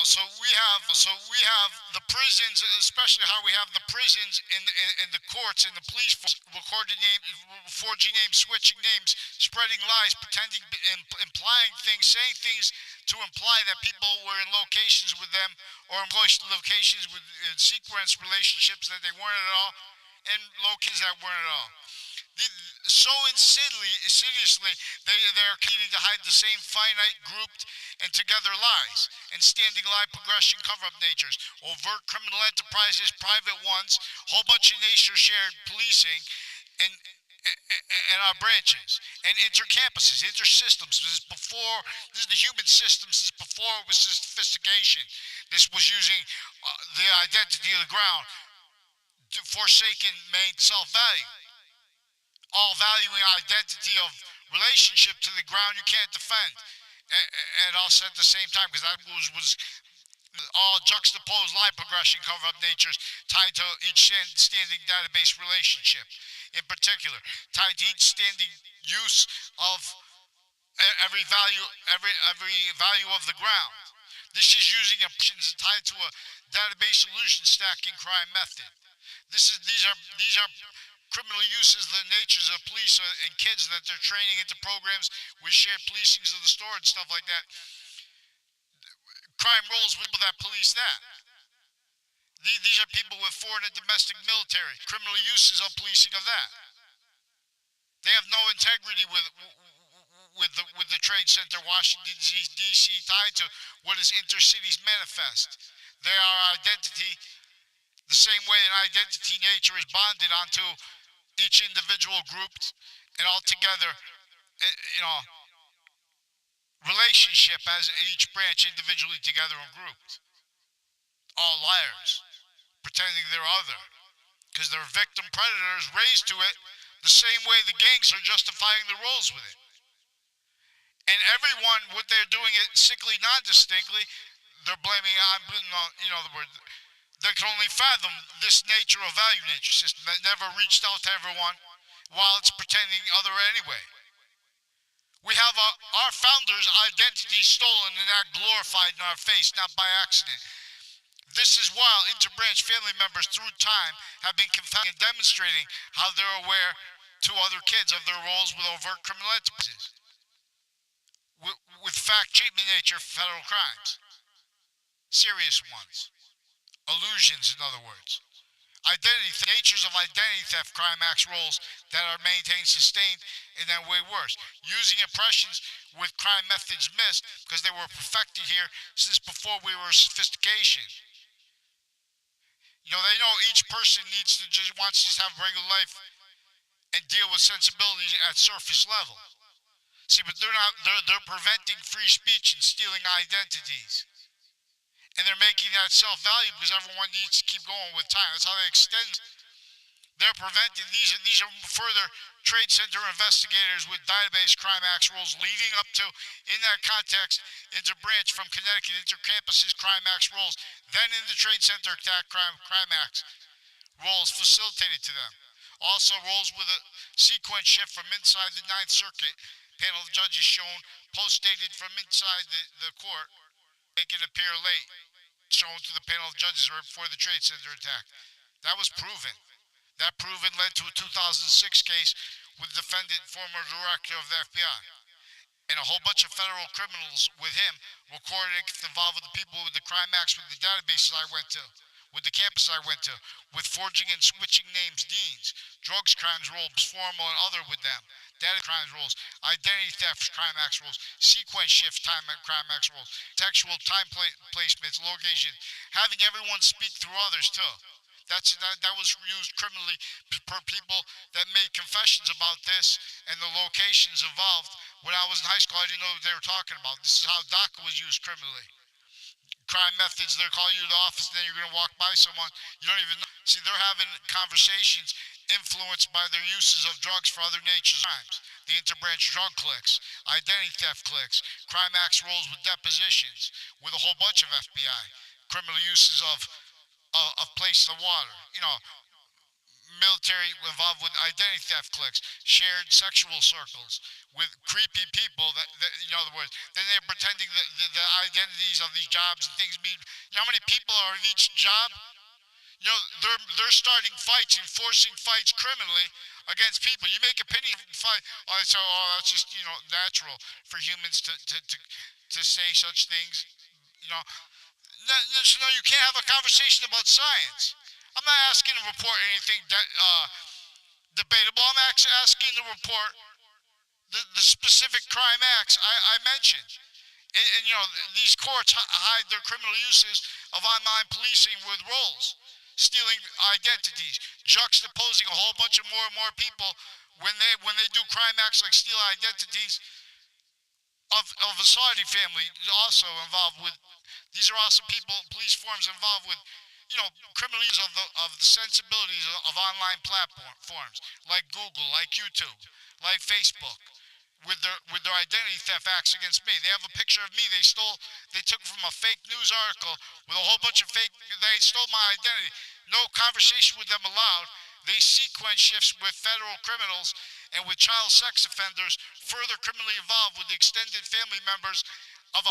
So we have the prisons, especially how we have the prisons in the courts and the police force, recorded name, forging names, switching names, spreading lies, pretending, implying things, saying things to imply that people were in locations with them or in locations with sequence relationships that they weren't at all, and locations that weren't at all. So insidiously, they're needing to hide the same finite, grouped, and together lies, and standing lie, progression, cover-up natures, overt criminal enterprises, private ones, whole bunch of nature-shared policing, and and our branches, and intercampuses, intersystems. This is the human system. This is before it was sophistication. This was using the identity of the ground, forsaken main self-value, all valuing identity of relationship to the ground you can't defend, and also at the same time, because that was all juxtaposed lie progression cover up natures tied to each standing database relationship, in particular tied to each standing use of every value of the ground. This is using options tied to a database solution stacking crime method. These are criminal uses, the natures of police and kids that they're training into programs with shared policings of the store and stuff like that. Crime rolls with people that police that. These are people with foreign and domestic military criminal uses of policing of that. They have no integrity with the trade center, Washington D.C. tied to what is intercities manifest. They are identity, the same way an identity nature is bonded onto each individual grouped and all together, you know, relationship as each branch individually together and grouped. All liars, pretending they're other, because they're victim predators raised to it the same way the gangs are justifying the roles with it. And everyone, what they're doing it sickly, non-distinctly, they're blaming, the word, they can only fathom this nature of value nature system that never reached out to everyone while it's pretending other anyway. We have our founders' identity stolen and that glorified in our face, not by accident. This is while interbranch family members through time have been confessing and demonstrating how they're aware to other kids of their roles with overt criminal enterprises, with fact treatment nature federal crimes, serious ones, illusions in other words. Natures of identity theft crime acts roles that are maintained, sustained, and then way worse. Using impressions with crime methods missed because they were perfected here since before we were sophistication. They know each person wants to just have regular life and deal with sensibilities at surface level. See, but they're preventing free speech and stealing identities. And they're making that self-value because everyone needs to keep going with time. That's how they extend. They're preventing, these are further trade center investigators with database crime acts rules leading up to, in that context, interbranch from Connecticut, intercampuses crime acts rules, then in the trade center attack crime acts roles facilitated to them. Also rolls with a sequence shift from inside the Ninth Circuit. Panel of judges shown post-dated from inside the court, make it appear late, shown to the panel of judges right before the Trade Center attack. That was proven. That proven led to a 2006 case with defendant, former director of the FBI, and a whole bunch of federal criminals with him recorded involved with the people with the crime acts, with the databases I went to, with the campuses I went to, with forging and switching names, deans, drugs crimes roles, formal and other with them, data crimes rules, identity theft crime acts rules, sequence shift crime acts rules, textual time placements, location, having everyone speak through others too. That was used criminally per people that made confessions about this and the locations involved. When I was in high school, I didn't know what they were talking about. This is how DACA was used criminally. Crime methods, they're calling you to the office, and then you're going to walk by someone. You don't even know. See, they're having conversations influenced by their uses of drugs for other nature's crimes. The interbranch drug clicks, identity theft clicks, crime acts rolls with depositions, with a whole bunch of FBI. Criminal uses of places of water. military involved with identity theft cliques, shared sexual circles with creepy people that in other words, then they're pretending that the identities of these jobs and things mean. You know how many people are in each job? You know, they're starting fights, enforcing fights criminally against people. You make opinion fight. Oh, so that's just natural for humans to say such things. You know, no, you can't have a conversation about science. I'm not asking to report anything debatable. I'm actually asking to report the specific crime acts I mentioned. And these courts hide their criminal uses of online policing with roles, stealing identities, juxtaposing a whole bunch of more and more people when they do crime acts like steal identities of a Saudi family also involved with. These are also people, police forms involved with, criminal use of the sensibilities of online platforms like Google, like YouTube, like Facebook, with their identity theft acts against me. They have a picture of me they took from a fake news article with a whole bunch of fake. They stole my identity. No conversation with them allowed. They sequence shifts with federal criminals and with child sex offenders, further criminally involved with the extended family members of